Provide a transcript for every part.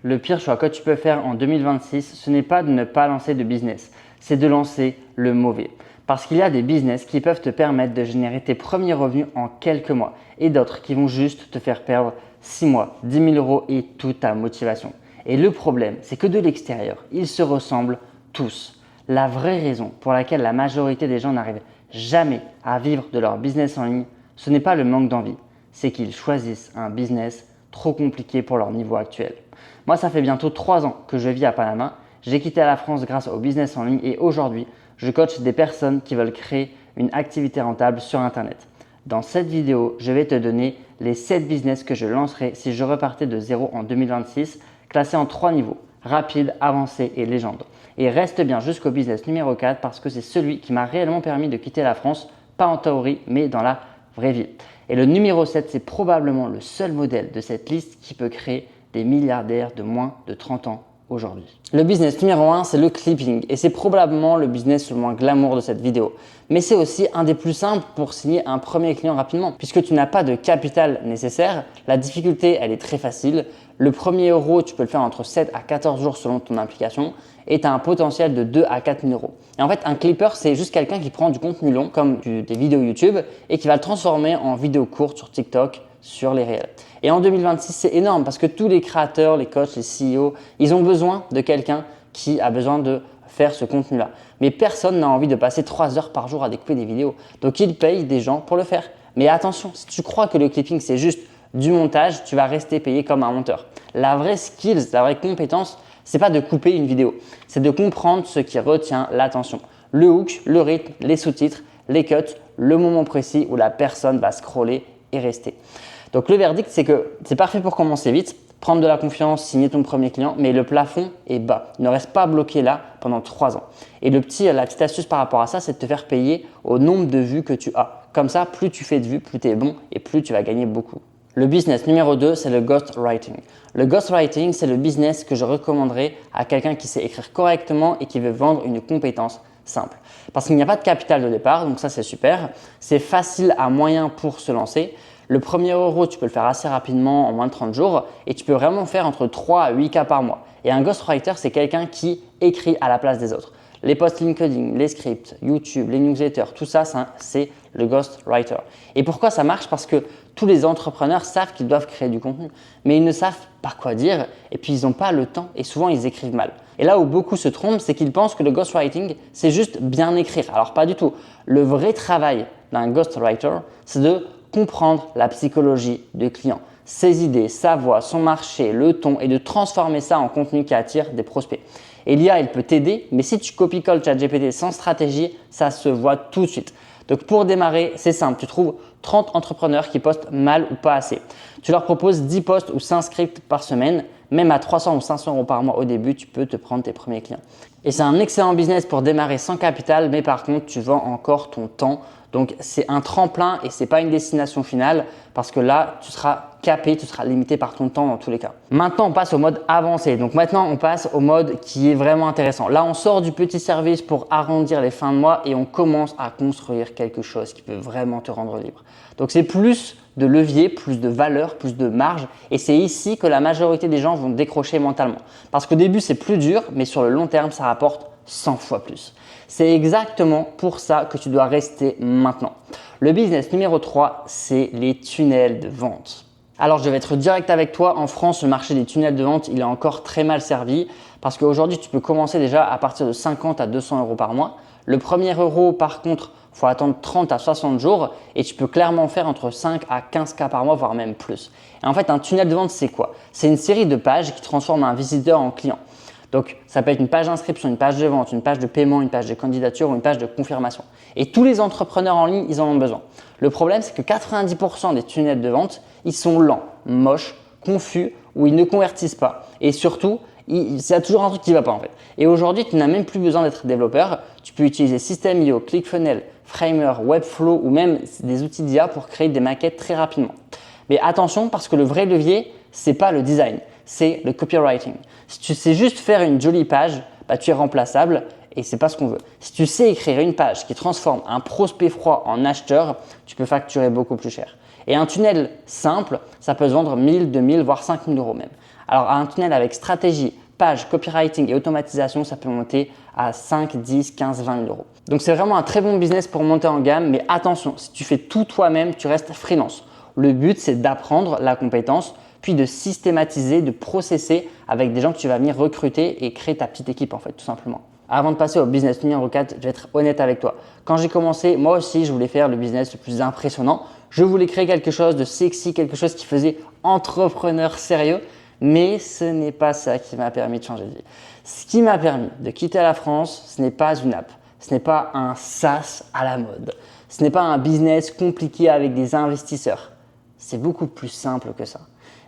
Le pire choix que tu peux faire en 2026, ce n'est pas de ne pas lancer de business, c'est de lancer le mauvais. Parce qu'il y a des business qui peuvent te permettre de générer tes premiers revenus en quelques mois et d'autres qui vont juste te faire perdre 6 mois, 10 000 euros et toute ta motivation. Et le problème, c'est que de l'extérieur, ils se ressemblent tous. La vraie raison pour laquelle la majorité des gens n'arrivent jamais à vivre de leur business en ligne, ce n'est pas le manque d'envie, c'est qu'ils choisissent un business trop compliqué pour leur niveau actuel. Moi, ça fait bientôt 3 ans que je vis à Panama. J'ai quitté la France grâce au business en ligne et aujourd'hui, je coach des personnes qui veulent créer une activité rentable sur Internet. Dans cette vidéo, je vais te donner les 7 business que je lancerai si je repartais de zéro en 2026, classés en 3 niveaux, rapide, avancé et légende. Et reste bien jusqu'au business numéro 4 parce que c'est celui qui m'a réellement permis de quitter la France, pas en théorie, mais dans la vraie vie. Et le numéro 7, c'est probablement le seul modèle de cette liste qui peut créer des milliardaires de moins de 30 ans aujourd'hui. Le business numéro 1, c'est le clipping et c'est probablement le business le moins glamour de cette vidéo. Mais c'est aussi un des plus simples pour signer un premier client rapidement. Puisque tu n'as pas de capital nécessaire, la difficulté, elle est très facile. Le premier euro, tu peux le faire entre 7 à 14 jours selon ton implication et tu as un potentiel de 2 à 4 000 euros. Et en fait, un clipper, c'est juste quelqu'un qui prend du contenu long comme des vidéos YouTube et qui va le transformer en vidéos courtes sur TikTok, sur les réels. Et en 2026, c'est énorme parce que tous les créateurs, les coachs, les CEO, ils ont besoin de quelqu'un qui a besoin de faire ce contenu-là. Mais personne n'a envie de passer 3 heures par jour à découper des vidéos. Donc, ils payent des gens pour le faire. Mais attention, si tu crois que le clipping, c'est juste du montage, tu vas rester payé comme un monteur. La vraie skills, la vraie compétence, c'est pas de couper une vidéo, c'est de comprendre ce qui retient l'attention. Le hook, le rythme, les sous-titres, les cuts, le moment précis où la personne va scroller et rester. Donc le verdict, c'est que c'est parfait pour commencer vite, prendre de la confiance, signer ton premier client, mais le plafond est bas. Ne reste pas bloqué là pendant 3 ans. Et la petite astuce par rapport à ça, c'est de te faire payer au nombre de vues que tu as. Comme ça, plus tu fais de vues, plus tu es bon et plus tu vas gagner beaucoup. Le business numéro 2, c'est le ghostwriting. Le ghostwriting, c'est le business que je recommanderais à quelqu'un qui sait écrire correctement et qui veut vendre une compétence simple. Parce qu'il n'y a pas de capital de départ, donc ça c'est super. C'est facile à moyen pour se lancer. Le premier euro, tu peux le faire assez rapidement en moins de 30 jours et tu peux vraiment faire entre 3 à 8 cas par mois. Et un ghostwriter, c'est quelqu'un qui écrit à la place des autres. Les posts LinkedIn, les scripts, YouTube, les newsletters, tout ça, c'est le ghostwriter. Et pourquoi ça marche? Parce que tous les entrepreneurs savent qu'ils doivent créer du contenu, mais ils ne savent pas quoi dire et puis ils n'ont pas le temps et souvent ils écrivent mal. Et là où beaucoup se trompent, c'est qu'ils pensent que le ghostwriting, c'est juste bien écrire. Alors pas du tout. Le vrai travail d'un ghostwriter, c'est de comprendre la psychologie du client, ses idées, sa voix, son marché, le ton et de transformer ça en contenu qui attire des prospects. Et l'IA, elle peut t'aider, mais si tu copies-colles ChatGPT sans stratégie, ça se voit tout de suite. Donc pour démarrer, c'est simple, tu trouves 30 entrepreneurs qui postent mal ou pas assez. Tu leur proposes 10 posts ou 5 scripts par semaine, même à 300 ou 500 euros par mois au début, tu peux te prendre tes premiers clients. Et c'est un excellent business pour démarrer sans capital, mais par contre, tu vends encore ton temps. Donc c'est un tremplin et ce n'est pas une destination finale parce que là, tu seras capé, tu seras limité par ton temps dans tous les cas. Maintenant, on passe au mode avancé. Donc maintenant, on passe au mode qui est vraiment intéressant. Là, on sort du petit service pour arrondir les fins de mois et on commence à construire quelque chose qui peut vraiment te rendre libre. Donc c'est plus de levier, plus de valeur, plus de marge et c'est ici que la majorité des gens vont décrocher mentalement. Parce qu'au début, c'est plus dur, mais sur le long terme, ça rapporte 100 fois plus. C'est exactement pour ça que tu dois rester maintenant. Le business numéro 3, c'est les tunnels de vente. Alors, je vais être direct avec toi. En France, le marché des tunnels de vente, il est encore très mal servi parce qu'aujourd'hui, tu peux commencer déjà à partir de 50 à 200 euros par mois. Le premier euro, par contre, il faut attendre 30 à 60 jours et tu peux clairement faire entre 5 à 15 cas par mois, voire même plus. Et en fait, un tunnel de vente, c'est quoi? C'est une série de pages qui transforment un visiteur en client. Donc, ça peut être une page d'inscription, une page de vente, une page de paiement, une page de candidature ou une page de confirmation. Et tous les entrepreneurs en ligne, ils en ont besoin. Le problème, c'est que 90% des tunnels de vente, ils sont lents, moches, confus ou ils ne convertissent pas. Et surtout, il y a toujours un truc qui ne va pas en fait. Et aujourd'hui, tu n'as même plus besoin d'être développeur. Tu peux utiliser System.io, ClickFunnels, Framer, Webflow ou même des outils d'IA pour créer des maquettes très rapidement. Mais attention parce que le vrai levier, c'est pas le design, c'est le copywriting. Si tu sais juste faire une jolie page, tu es remplaçable et c'est pas ce qu'on veut. Si tu sais écrire une page qui transforme un prospect froid en acheteur, tu peux facturer beaucoup plus cher. Et un tunnel simple, ça peut se vendre 1000, 2000, voire 5000 euros même. Alors un tunnel avec stratégie, page, copywriting et automatisation, ça peut monter à 5, 10, 15, 20 000 euros. Donc c'est vraiment un très bon business pour monter en gamme, mais attention, si tu fais tout toi-même, tu restes freelance. Le but, c'est d'apprendre la compétence, puis de systématiser, de processer avec des gens que tu vas venir recruter et créer ta petite équipe en fait, tout simplement. Avant de passer au business numéro 4, je vais être honnête avec toi. Quand j'ai commencé, moi aussi, je voulais faire le business le plus impressionnant. Je voulais créer quelque chose de sexy, quelque chose qui faisait entrepreneur sérieux. Mais ce n'est pas ça qui m'a permis de changer de vie. Ce qui m'a permis de quitter la France, ce n'est pas une app. Ce n'est pas un SaaS à la mode. Ce n'est pas un business compliqué avec des investisseurs. C'est beaucoup plus simple que ça.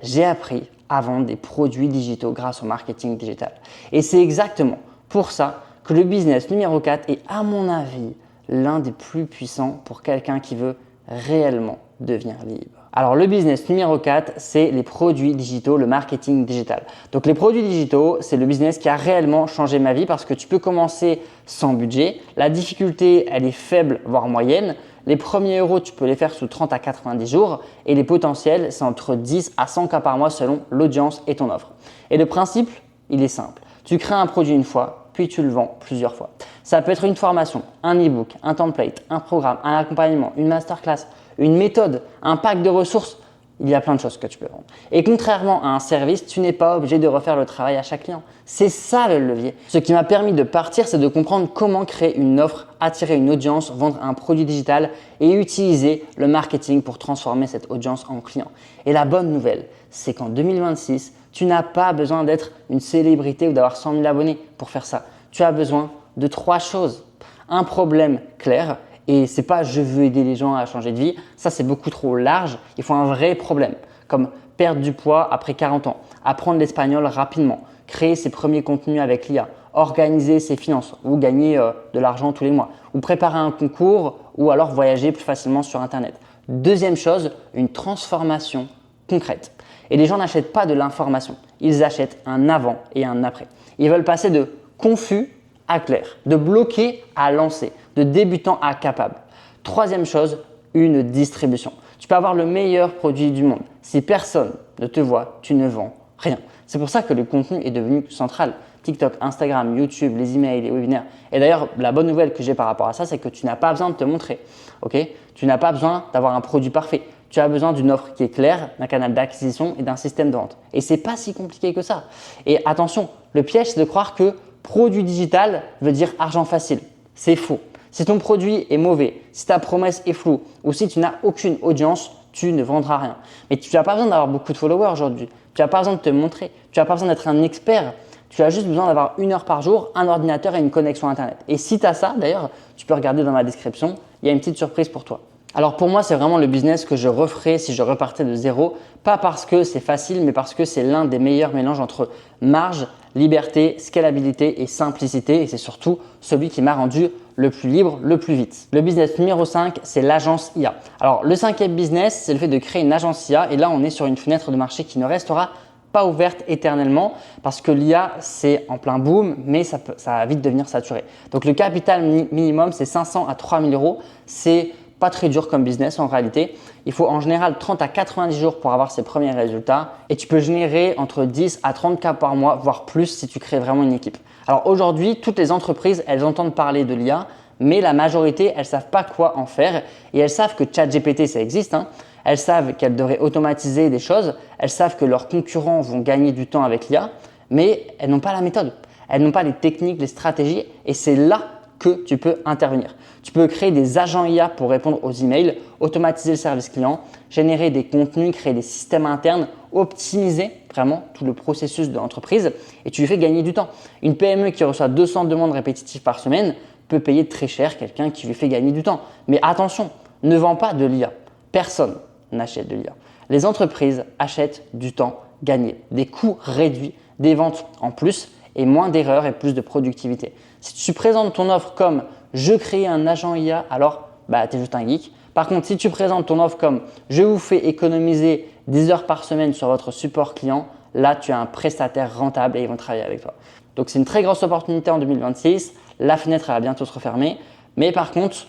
J'ai appris à vendre des produits digitaux grâce au marketing digital. Et c'est exactement pour ça que le business numéro 4 est, à mon avis, l'un des plus puissants pour quelqu'un qui veut réellement devenir libre. Alors le business numéro 4, c'est les produits digitaux, le marketing digital. Donc les produits digitaux, c'est le business qui a réellement changé ma vie parce que tu peux commencer sans budget. La difficulté, elle est faible, voire moyenne. Les premiers euros, tu peux les faire sous 30 à 90 jours et les potentiels, c'est entre 10 à 100 cas par mois selon l'audience et ton offre. Et le principe, il est simple. Tu crées un produit une fois, puis tu le vends plusieurs fois. Ça peut être une formation, un e-book, un template, un programme, un accompagnement, une masterclass, une méthode, un pack de ressources. Il y a plein de choses que tu peux vendre. Et contrairement à un service, tu n'es pas obligé de refaire le travail à chaque client. C'est ça le levier. Ce qui m'a permis de partir, c'est de comprendre comment créer une offre, attirer une audience, vendre un produit digital et utiliser le marketing pour transformer cette audience en client. Et la bonne nouvelle, c'est qu'en 2026, tu n'as pas besoin d'être une célébrité ou d'avoir 100 000 abonnés pour faire ça. Tu as besoin de 3 choses. Un problème clair. Et c'est pas je veux aider les gens à changer de vie, ça c'est beaucoup trop large. Il faut un vrai problème comme perdre du poids après 40 ans, apprendre l'espagnol rapidement, créer ses premiers contenus avec l'IA, organiser ses finances ou gagner de l'argent tous les mois ou préparer un concours ou alors voyager plus facilement sur Internet. Deuxième chose, une transformation concrète. Et les gens n'achètent pas de l'information, ils achètent un avant et un après. Ils veulent passer de confus à clair, de bloqué à lancé, de débutant à capable. Troisième chose, une distribution. Tu peux avoir le meilleur produit du monde. Si personne ne te voit, tu ne vends rien. C'est pour ça que le contenu est devenu central. TikTok, Instagram, YouTube, les emails, les webinaires. Et d'ailleurs, la bonne nouvelle que j'ai par rapport à ça, c'est que tu n'as pas besoin de te montrer. Okay, tu n'as pas besoin d'avoir un produit parfait. Tu as besoin d'une offre qui est claire, d'un canal d'acquisition et d'un système de vente. Et ce n'est pas si compliqué que ça. Et attention, le piège, c'est de croire que produit digital veut dire argent facile. C'est faux. Si ton produit est mauvais, si ta promesse est floue ou si tu n'as aucune audience, tu ne vendras rien. Mais tu n'as pas besoin d'avoir beaucoup de followers aujourd'hui. Tu n'as pas besoin de te montrer. Tu n'as pas besoin d'être un expert. Tu as juste besoin d'avoir 1 heure par jour, un ordinateur et une connexion Internet. Et si tu as ça, d'ailleurs, tu peux regarder dans ma description, il y a une petite surprise pour toi. Alors pour moi, c'est vraiment le business que je referais si je repartais de zéro. Pas parce que c'est facile, mais parce que c'est l'un des meilleurs mélanges entre marge, liberté, scalabilité et simplicité. Et c'est surtout celui qui m'a rendu le plus libre, le plus vite. Le business numéro 5, c'est l'agence IA. Alors le 5e business, c'est le fait de créer une agence IA. Et là, on est sur une fenêtre de marché qui ne restera pas ouverte éternellement parce que l'IA, c'est en plein boom, mais ça va vite devenir saturé. Donc le capital minimum, c'est 500 à 3000 euros. C'est pas très dur comme business en réalité. Il faut en général 30 à 90 jours pour avoir ses premiers résultats et tu peux générer entre 10 à 30 cas par mois, voire plus si tu crées vraiment une équipe. Alors aujourd'hui, toutes les entreprises, elles entendent parler de l'IA, mais la majorité, elles ne savent pas quoi en faire et elles savent que ChatGPT, ça existe. Elles savent qu'elles devraient automatiser des choses. Elles savent que leurs concurrents vont gagner du temps avec l'IA, mais elles n'ont pas la méthode. Elles n'ont pas les techniques, les stratégies et c'est là que tu peux intervenir. Tu peux créer des agents IA pour répondre aux emails, automatiser le service client, générer des contenus, créer des systèmes internes, optimiser vraiment tout le processus de l'entreprise et tu lui fais gagner du temps. Une PME qui reçoit 200 demandes répétitives par semaine peut payer très cher quelqu'un qui lui fait gagner du temps. Mais attention, ne vends pas de l'IA. Personne n'achète de l'IA. Les entreprises achètent du temps gagné, des coûts réduits, des ventes en plus et moins d'erreurs et plus de productivité. Si tu présentes ton offre comme « je crée un agent IA », alors tu es juste un geek. Par contre, si tu présentes ton offre comme « je vous fais économiser 10 heures par semaine sur votre support client », là tu as un prestataire rentable et ils vont travailler avec toi. Donc c'est une très grosse opportunité en 2026. La fenêtre elle va bientôt se refermer, mais par contre,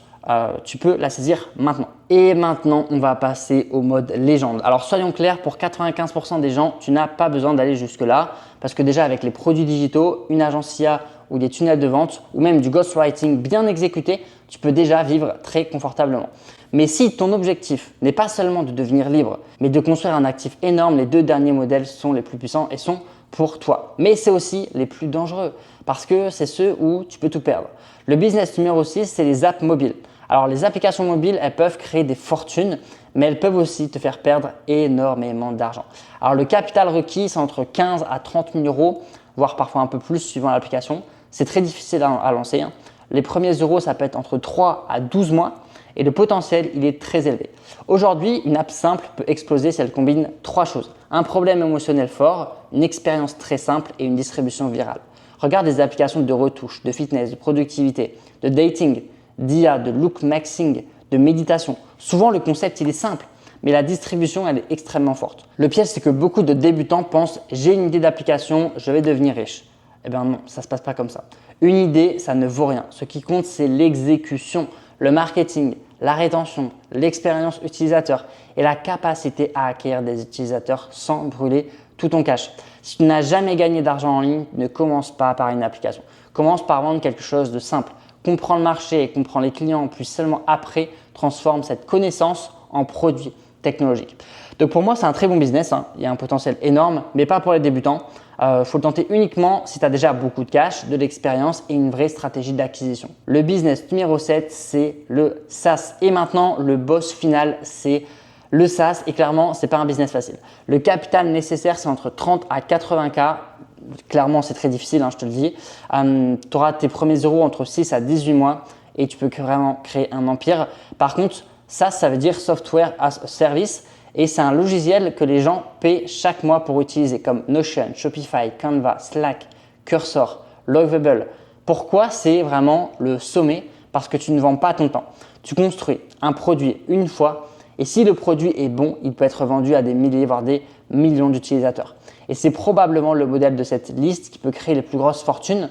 tu peux la saisir maintenant. Et maintenant, on va passer au mode légende. Alors soyons clairs, pour 95% des gens, tu n'as pas besoin d'aller jusque-là parce que déjà avec les produits digitaux, une agence IA ou des tunnels de vente ou même du ghostwriting bien exécuté, tu peux déjà vivre très confortablement. Mais si ton objectif n'est pas seulement de devenir libre, mais de construire un actif énorme, les 2 derniers modèles sont les plus puissants et sont pour toi. Mais c'est aussi les plus dangereux parce que c'est ceux où tu peux tout perdre. Le business numéro 6, c'est les apps mobiles. Alors les applications mobiles, elles peuvent créer des fortunes, mais elles peuvent aussi te faire perdre énormément d'argent. Alors le capital requis, c'est entre 15 à 30 000 euros, voire parfois un peu plus suivant l'application. C'est très difficile à lancer. Les premiers euros, ça peut être entre 3 à 12 mois et le potentiel, il est très élevé. Aujourd'hui, une app simple peut exploser si elle combine 3 choses. Un problème émotionnel fort, une expérience très simple et une distribution virale. Regarde des applications de retouche, de fitness, de productivité, de dating, d'IA, de look maxing, de méditation. Souvent, le concept, il est simple, mais la distribution, elle est extrêmement forte. Le piège, c'est que beaucoup de débutants pensent « j'ai une idée d'application, je vais devenir riche ». Eh bien non, ça ne se passe pas comme ça. Une idée, ça ne vaut rien. Ce qui compte, c'est l'exécution, le marketing, la rétention, l'expérience utilisateur et la capacité à acquérir des utilisateurs sans brûler tout ton cash. Si tu n'as jamais gagné d'argent en ligne, ne commence pas par une application. Commence par vendre quelque chose de simple. Comprends le marché et comprends les clients, puis seulement après, transforme cette connaissance en produit technologique. Donc pour moi, c'est un très bon business. Il y a un potentiel énorme, mais pas pour les débutants. Faut le tenter uniquement si tu as déjà beaucoup de cash, de l'expérience et une vraie stratégie d'acquisition. Le business numéro 7, c'est le SaaS. Et maintenant, le boss final, c'est le SaaS. Et clairement, ce n'est pas un business facile. Le capital nécessaire, c'est entre 30 à 80 K. Clairement, c'est très difficile, je te le dis. Tu auras tes premiers euros entre 6 à 18 mois et tu peux vraiment créer un empire. Par contre, ça veut dire Software as a Service. Et c'est un logiciel que les gens paient chaque mois pour utiliser comme Notion, Shopify, Canva, Slack, Cursor, Lovable. Pourquoi c'est vraiment le sommet? Parce que tu ne vends pas ton temps. Tu construis un produit une fois et si le produit est bon, il peut être vendu à des milliers voire des millions d'utilisateurs. Et c'est probablement le modèle de cette liste qui peut créer les plus grosses fortunes,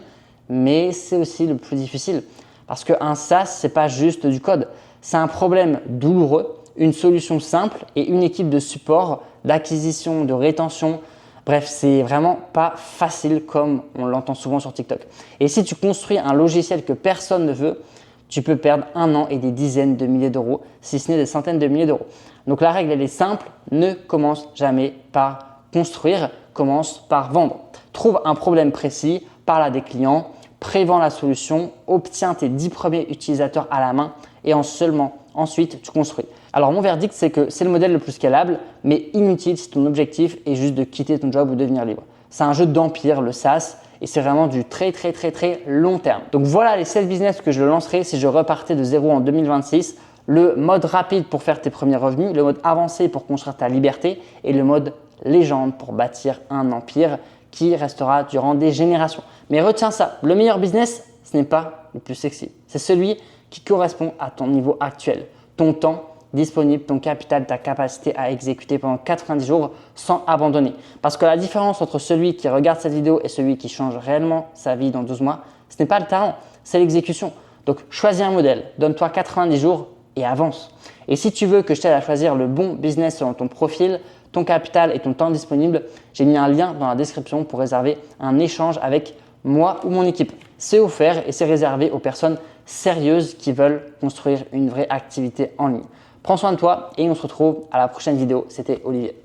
mais c'est aussi le plus difficile. Parce qu'un SaaS, ce n'est pas juste du code. C'est un problème douloureux, une solution simple et une équipe de support, d'acquisition, de rétention. Bref, c'est vraiment pas facile comme on l'entend souvent sur TikTok. Et si tu construis un logiciel que personne ne veut, tu peux perdre 1 an et des dizaines de milliers d'euros, si ce n'est des centaines de milliers d'euros. Donc la règle, elle est simple, ne commence jamais par construire, commence par vendre. Trouve un problème précis, parle à des clients, prévends la solution, obtiens tes 10 premiers utilisateurs à la main et ensuite tu construis. Alors mon verdict, c'est que c'est le modèle le plus scalable, mais inutile si ton objectif est juste de quitter ton job ou devenir libre. C'est un jeu d'empire, le SaaS, et c'est vraiment du très long terme. Donc voilà les 7 business que je lancerai si je repartais de zéro en 2026. Le mode rapide pour faire tes premiers revenus, le mode avancé pour construire ta liberté et le mode légende pour bâtir un empire qui restera durant des générations. Mais retiens ça, le meilleur business, ce n'est pas le plus sexy. C'est celui qui correspond à ton niveau actuel, ton temps disponible, ton capital, ta capacité à exécuter pendant 90 jours sans abandonner. Parce que la différence entre celui qui regarde cette vidéo et celui qui change réellement sa vie dans 12 mois, ce n'est pas le talent, c'est l'exécution. Donc choisis un modèle, donne-toi 90 jours et avance. Et si tu veux que je t'aide à choisir le bon business selon ton profil, ton capital et ton temps disponible, j'ai mis un lien dans la description pour réserver un échange avec moi ou mon équipe. C'est offert et c'est réservé aux personnes sérieuses qui veulent construire une vraie activité en ligne. Prends soin de toi et on se retrouve à la prochaine vidéo. C'était Olivier.